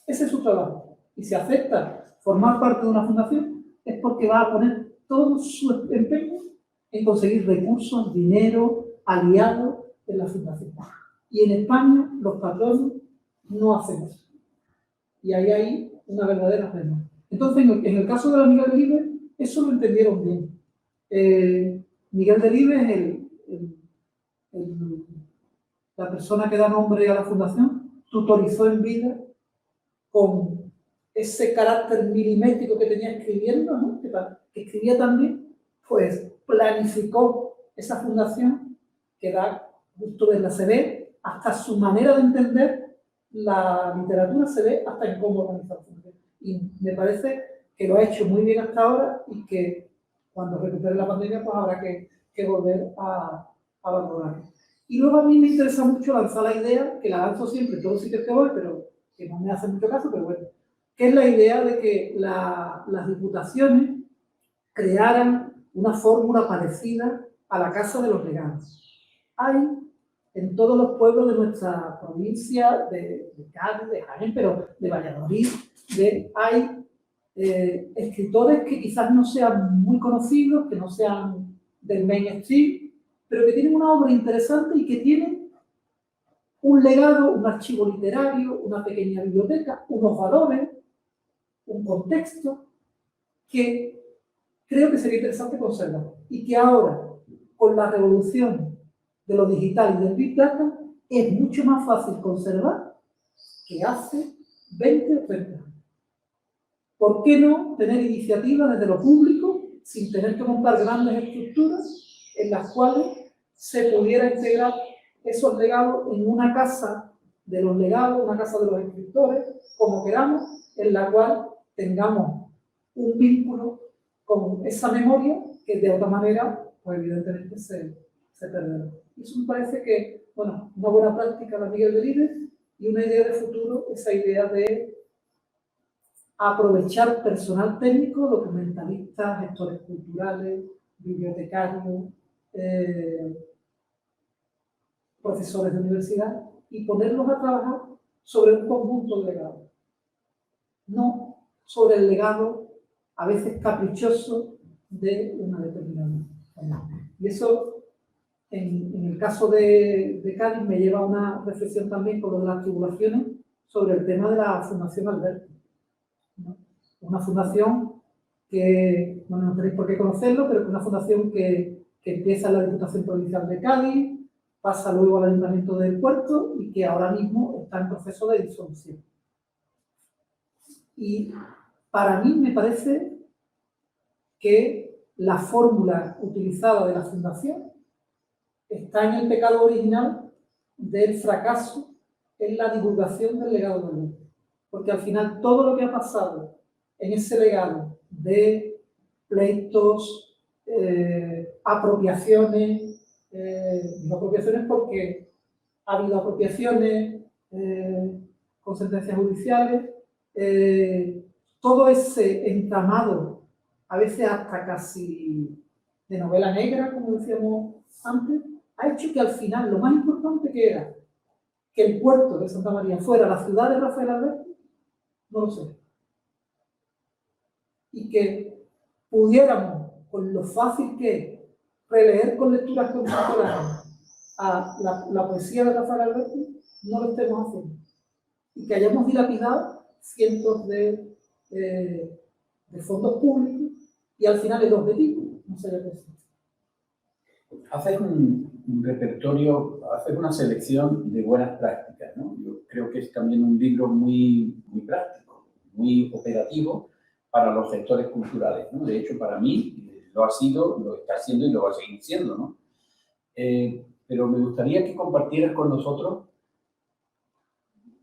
Ese es su trabajo. Y si acepta formar parte de una fundación, es porque va a poner todo su empeño en conseguir recursos, dinero, aliados en la fundación. Y en España, los patronos no hacen eso. Y ahí hay una verdadera pena. Entonces, en el caso de la Miguel Delibes, eso lo entendieron bien. Miguel Delibes, la persona que da nombre a la fundación, tutorizó en vida con ese carácter milimétrico que tenía escribiendo, ¿no? que escribía también, pues planificó esa fundación que da gusto verla. Se ve hasta su manera de entender la literatura, se ve hasta en cómo organizar la fundación. Y me parece que lo ha hecho muy bien hasta ahora y que cuando recupere la pandemia pues habrá que volver a valorarlo. Y luego a mí me interesa mucho lanzar la idea, que la lanzo siempre en todos los sitios que voy, pero que no me hace mucho caso, pero bueno, que es la idea de que las diputaciones crearan una fórmula parecida a la Casa de los Legados. Hay en todos los pueblos de nuestra provincia, de Cádiz, de Jaén, pero de Valladolid, hay escritores que quizás no sean muy conocidos, que no sean del mainstream, pero que tienen una obra interesante y que tienen un legado, un archivo literario, una pequeña biblioteca, unos valores, un contexto que creo que sería interesante conservar y que ahora, con la revolución de lo digital y del Big Data, es mucho más fácil conservar que hace 20 o 30 años. ¿Por qué no tener iniciativas desde lo público sin tener que montar grandes estructuras en las cuales se pudiera integrar esos legados en una casa de los legados, una casa de los escritores, como queramos, en la cual tengamos un vínculo con esa memoria que de otra manera, pues evidentemente se perderá. Y eso me parece que, bueno, una buena práctica la Miguel Delibes y una idea de futuro, esa idea de aprovechar personal técnico, documentalistas, gestores culturales, bibliotecarios, profesores de universidad, y ponerlos a trabajar sobre un conjunto de legados. No sobre el legado, a veces caprichoso, de una determinada. Y eso, en el caso de Cádiz, me lleva a una reflexión también con lo de las tribulaciones sobre el tema de la Fundación Alberti, ¿no? Una fundación que, bueno, no tenéis por qué conocerlo, pero que es una fundación que empieza en la Diputación Provincial de Cádiz, pasa luego al Ayuntamiento del Puerto y que ahora mismo está en proceso de disolución. Y para mí me parece que la fórmula utilizada de la fundación está en el pecado original del fracaso en la divulgación del legado de Alberti. Porque al final todo lo que ha pasado en ese legado de pleitos, apropiaciones, digo apropiaciones porque ha habido apropiaciones con sentencias judiciales, todo ese entramado, a veces hasta casi de novela negra, como decíamos antes, ha hecho que al final lo más importante que era que el puerto de Santa María fuera la ciudad de Rafael Alberti, no lo sé. Y que pudiéramos, con lo fácil que es, releer con lecturas contemporáneas a la poesía de Rafael Alberti, no lo estemos haciendo. Y que hayamos dilapidado cientos de fondos públicos y al final el objetivo no se haya conseguido. Haces un repertorio, haces una selección de buenas prácticas, ¿no? Yo creo que es también un libro muy, muy práctico, muy operativo para los sectores culturales, ¿no? De hecho, para mí lo ha sido, lo está siendo y lo va a seguir siendo, ¿no? Pero me gustaría que compartieras con nosotros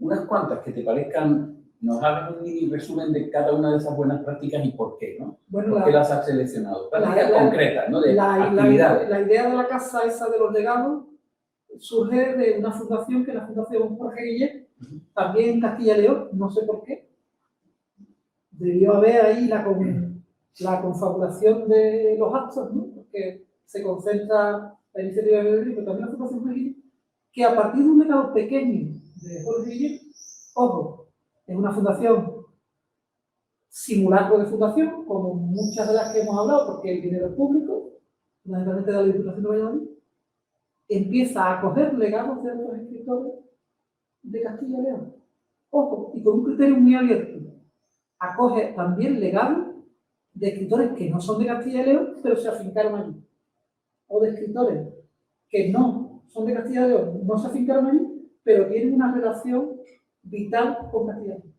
unas cuantas que te parezcan, nos hagas un mini resumen de cada una de esas buenas prácticas y por qué, ¿no? Bueno, ¿Por qué las has seleccionado? Prácticas concretas, ¿no? De actividades. La idea de la casa esa de los legados surge de una fundación, que es la Fundación Jorge Guillén, también en Castilla y León, no sé por qué. Debió haber ahí la confabulación de los actos, ¿no? Porque se concentra la iniciativa de Madrid, pero también la Fundación Jorge Guillén, que a partir de un legado pequeño de Jorge Guillén, ojo, es una fundación simulacro de fundación, como muchas de las que hemos hablado, porque el dinero es público, fundamentalmente de la Diputación de Valladolid, empieza a acoger legados de otros escritores de Castilla y León. Ojo, y con un criterio muy abierto. Acoge también legados de escritores que no son de Castilla y León, pero se afincaron allí. O de escritores que no son de Castilla y León, no se afincaron allí, pero tienen una relación vital con Castilla y León.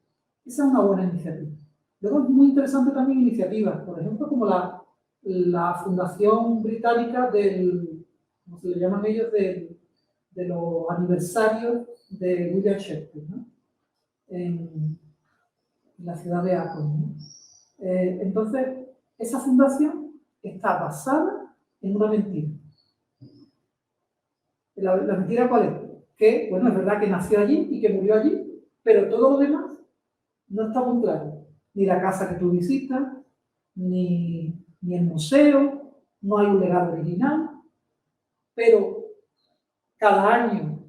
Esa es una buena iniciativa. Luego es muy interesante también iniciativas, por ejemplo, como la Fundación Británica del, como se le llaman ellos, de los aniversarios de William Shakespeare, ¿no? En la ciudad de Akron, ¿no? Entonces, esa fundación está basada en una mentira. ¿La mentira cuál es? Que, bueno, es verdad que nació allí y que murió allí, pero todo lo demás no está muy claro. Ni la casa que tú visitas, ni el museo, no hay un legado original, pero cada año,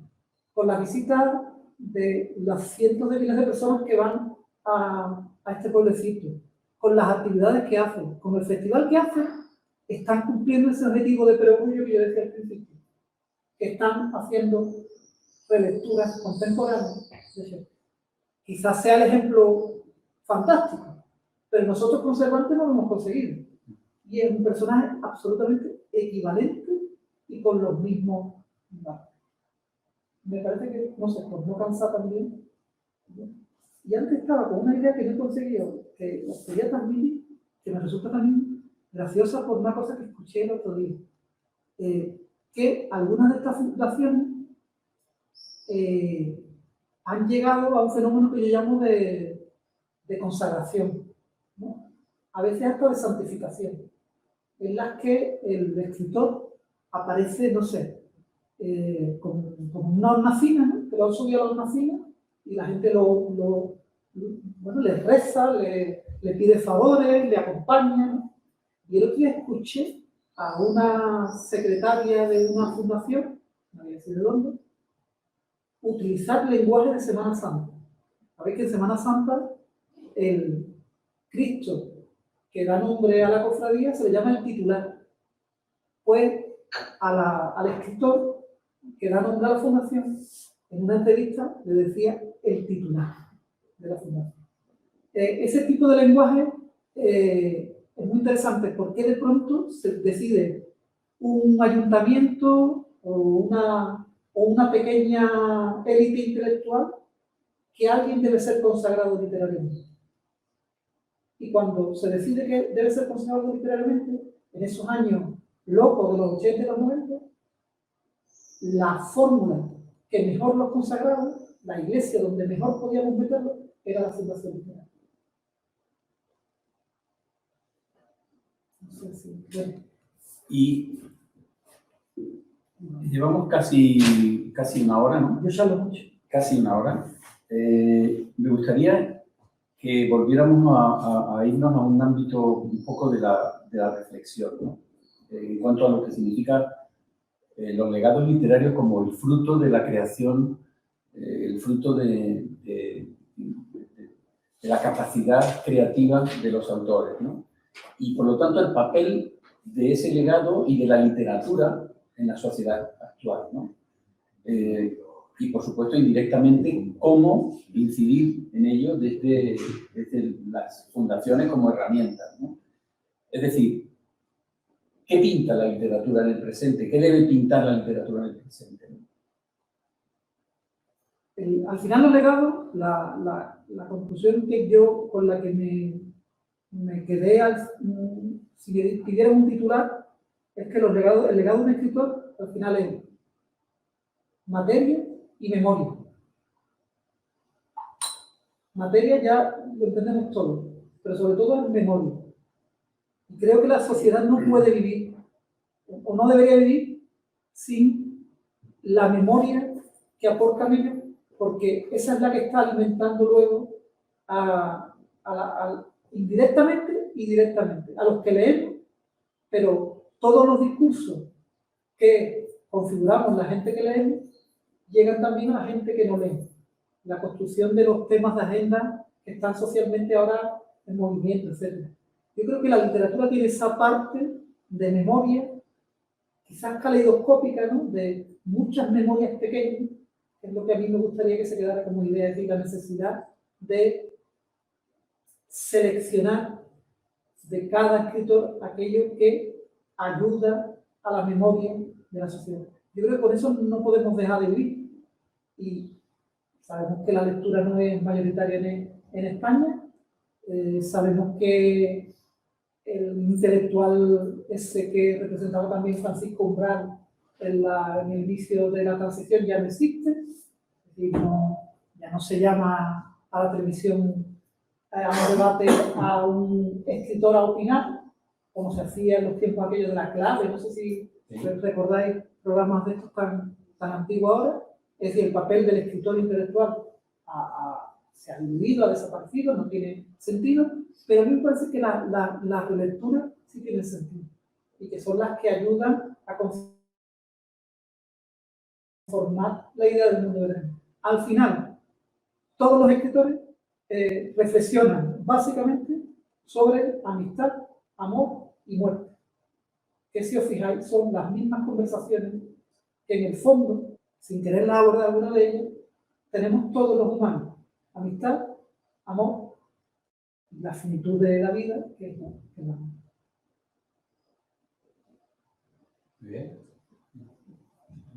con la visita de las cientos de miles de personas que van a este pueblecito, con las actividades que hacen, con el festival que hacen, están cumpliendo ese objetivo de perogrullo que yo decía al principio, que están haciendo relecturas contemporáneas de Shakespeare. Quizás sea el ejemplo fantástico, pero nosotros conservantes no lo hemos conseguido. Y es un personaje absolutamente equivalente y con los mismos valores. Me parece que, no sé, por no cansar también. Y antes estaba con una idea que no he conseguido, que os quería transmitir, que me resulta también graciosa por una cosa que escuché el otro día. Que algunas de estas fundaciones han llegado a un fenómeno que yo llamo de consagración, ¿no? A veces hasta de santificación, en las que el escritor aparece, no sé, como una hornacina, ¿no? Que lo han subido a la hornacina y la gente bueno, le reza, le pide favores, le acompaña, ¿no? Y el otro día escuché a una secretaria de una fundación, no voy a decir de dónde, utilizar lenguaje de Semana Santa. Sabéis que en Semana Santa el Cristo que da nombre a la cofradía se le llama el titular. Pues al escritor que da nombre a la fundación, en una entrevista le decía el titular de la fundación. Ese tipo de lenguaje es muy interesante porque de pronto se decide un ayuntamiento o una pequeña élite intelectual que alguien debe ser consagrado literariamente. Y cuando se decide que debe ser consagrado literariamente, en esos años locos de los 80 y los 90, la fórmula que mejor los consagraba, la iglesia donde mejor podíamos meterlo, era la fundación literaria. No sé si, bueno. Y llevamos casi una hora, ¿no? Yo ya lo mucho. Casi una hora. Me gustaría que volviéramos a irnos a un ámbito un poco de la reflexión, ¿no? En cuanto a lo que significa los legados literarios como el fruto de la creación, el fruto de la capacidad creativa de los autores, ¿no? Y por lo tanto el papel de ese legado y de la literatura en la sociedad actual, ¿no? Y por supuesto indirectamente cómo incidir en ello desde las fundaciones como herramientas, ¿no? Es decir, ¿qué pinta la literatura en el presente? ¿Qué debe pintar la literatura en el presente? Al final los legados, la conclusión con la que me quedé si me pidieran un titular es que el legado de un escritor al final es materia y memoria. Materia ya lo entendemos todo, pero sobre todo es memoria. Y creo que la sociedad no puede vivir, o no debería vivir, sin la memoria que aportan ellos, porque esa es la que está alimentando luego indirectamente y directamente a los que leemos, pero todos los discursos que configuramos la gente que leemos llegan también a la gente que no lee. La construcción de los temas de agenda que están socialmente ahora en movimiento, etc. Yo creo que la literatura tiene esa parte de memoria, quizás caleidoscópica, ¿no? De muchas memorias pequeñas que es lo que a mí me gustaría que se quedara como idea, es decir, la necesidad de seleccionar de cada escritor aquello que ayuda a la memoria de la sociedad. Yo creo que por eso no podemos dejar de vivir. Y sabemos que la lectura no es mayoritaria en España, sabemos que el intelectual ese que representaba también Francisco Umbral en el inicio de la transición ya no existe, es decir, ya no se llama a la televisión a un debate a un escritor a opinar, como se hacía en los tiempos aquellos de la clave, no sé si recordáis programas de estos tan antiguos ahora. Es decir, el papel del escritor intelectual se ha diluido, ha desaparecido, no tiene sentido, pero a mí me parece que la relectura sí tiene sentido y que son las que ayudan a conformar la idea del mundo de hoy. Al final, todos los escritores reflexionan básicamente sobre amistad, amor y muerte, que si os fijáis son las mismas conversaciones que en el fondo, sin querer abordar alguna de ellas, tenemos todos los humanos: amistad, amor y la finitud de la vida, que es la muerte. Muy bien.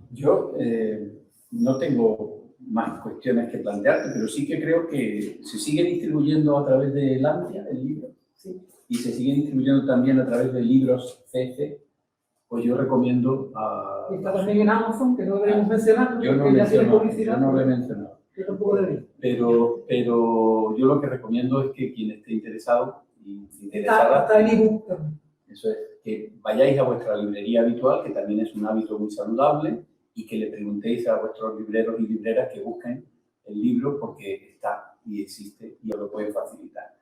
Yo no tengo más cuestiones que plantearte, pero sí que creo que se sigue distribuyendo a través de Lancia el libro, Sí. y se sigue distribuyendo también a través de libros CC. Pues yo recomiendo a... Y está también en Amazon, que no deberíamos mencionar, Yo no porque ya tiene menciono, publicidad. yo no lo he mencionado. Yo tampoco debería. Pero yo lo que recomiendo es que quien esté interesado y interesada, Está en ebook también. eso es, que vayáis a vuestra librería habitual, que también es un hábito muy saludable, y que le preguntéis a vuestros libreros y libreras que busquen el libro, porque está y existe y os lo pueden facilitar.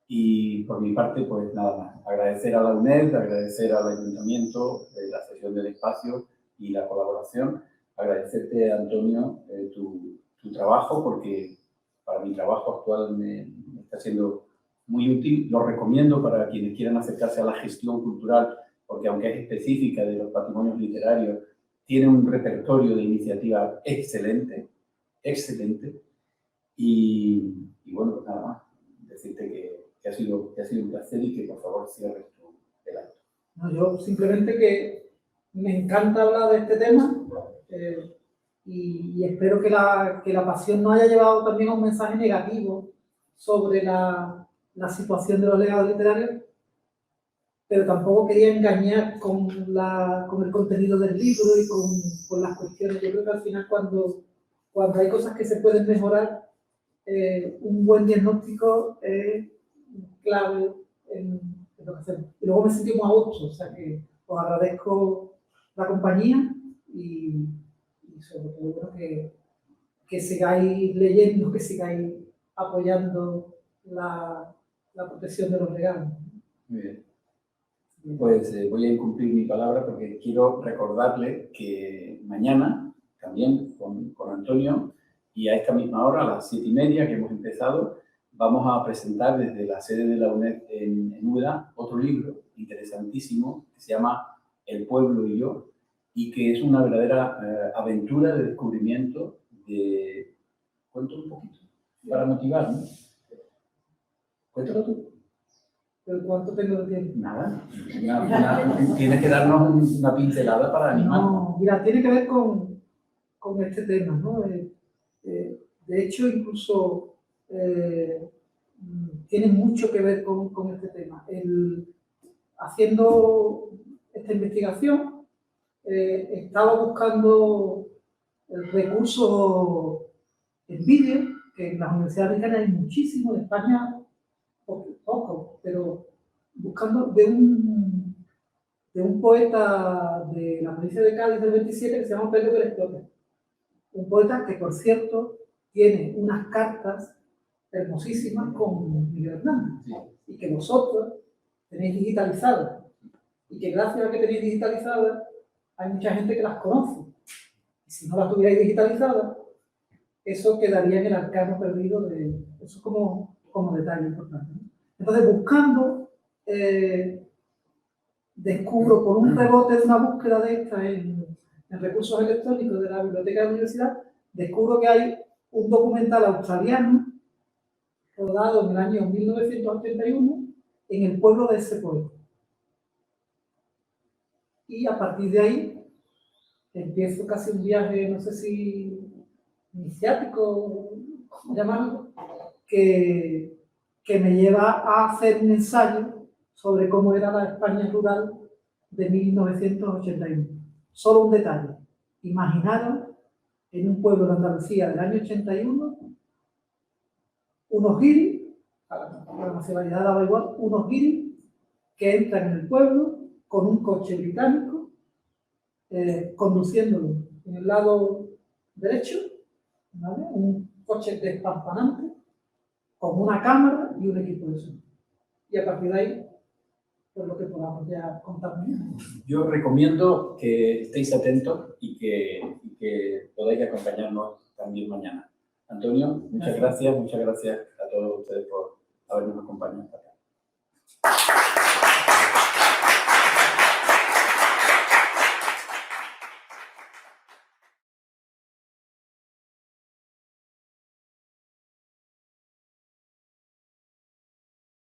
Y por mi parte, pues nada más. Agradecer a la UNED, agradecer al Ayuntamiento la cesión del espacio y la colaboración. Agradecerte, Antonio, tu trabajo, porque para mi trabajo actual me está siendo muy útil. Lo recomiendo para quienes quieran acercarse a la gestión cultural, porque aunque es específica de los patrimonios literarios, tiene un repertorio de iniciativas excelente, excelente. Y bueno, pues nada más. Decirte que ha sido un placer y que por favor cierres el acto. No, yo simplemente que me encanta hablar de este tema y espero que la pasión no haya llevado también a un mensaje negativo sobre la situación de los legados literarios, pero tampoco quería engañar con el contenido del libro y con las cuestiones. Yo creo que al final cuando hay cosas que se pueden mejorar, un buen diagnóstico es clave en lo que hacemos. Y luego me sentí muy a gusto, o sea que os agradezco la compañía y sobre todo que sigáis leyendo, que sigáis apoyando la protección de los legados. Muy bien. Pues voy a incumplir mi palabra porque quiero recordarle que mañana, también con Antonio, y a esta misma hora, a las 7:30 que hemos empezado, vamos a presentar desde la sede de la UNED en Úbeda otro libro interesantísimo que se llama El pueblo y yo, y que es una verdadera aventura de descubrimiento de... Cuento un poquito para motivar, ¿no? Cuéntalo tú. ¿Pero cuánto tengo de tiempo? Nada, tienes que darnos una pincelada para animar. No, mira, tiene que ver con este tema, ¿no? De hecho, incluso tiene mucho que ver con este tema. Haciendo esta investigación, estaba buscando recursos en vídeo, que en las universidades americanas hay muchísimo, en España poco, pero buscando de un poeta de la provincia de Cádiz del 27 que se llama Pedro Berescote. Un poeta que, por cierto, tiene unas cartas hermosísimas con Miguel Hernández, sí, y que vosotros tenéis digitalizadas, y que gracias a que tenéis digitalizadas hay mucha gente que las conoce. Y si no las tuvierais digitalizadas, eso quedaría en el arcano perdido eso como detalle importante, ¿no? Entonces, buscando, descubro por un rebote de una búsqueda de esta en recursos electrónicos de la biblioteca de la universidad, descubro que hay un documental australiano rodado en el año 1981 en el pueblo de ese pueblo. Y a partir de ahí empiezo casi un viaje, no sé si iniciático, llamarlo, que me lleva a hacer un ensayo sobre cómo era la España rural de 1981. Solo un detalle. Imaginaron en un pueblo de Andalucía del año 81 unos guiris, a la nacionalidad daba igual, unos guiris que entran en el pueblo con un coche británico, conduciéndolo en el lado derecho, ¿vale? Un coche despampanante, con una cámara y un equipo de sonido. Y a partir de ahí, pues lo que podamos ya contar mañana. Yo recomiendo que estéis atentos y que podáis acompañarnos también mañana. Antonio, muchas gracias a todos ustedes por habernos acompañado.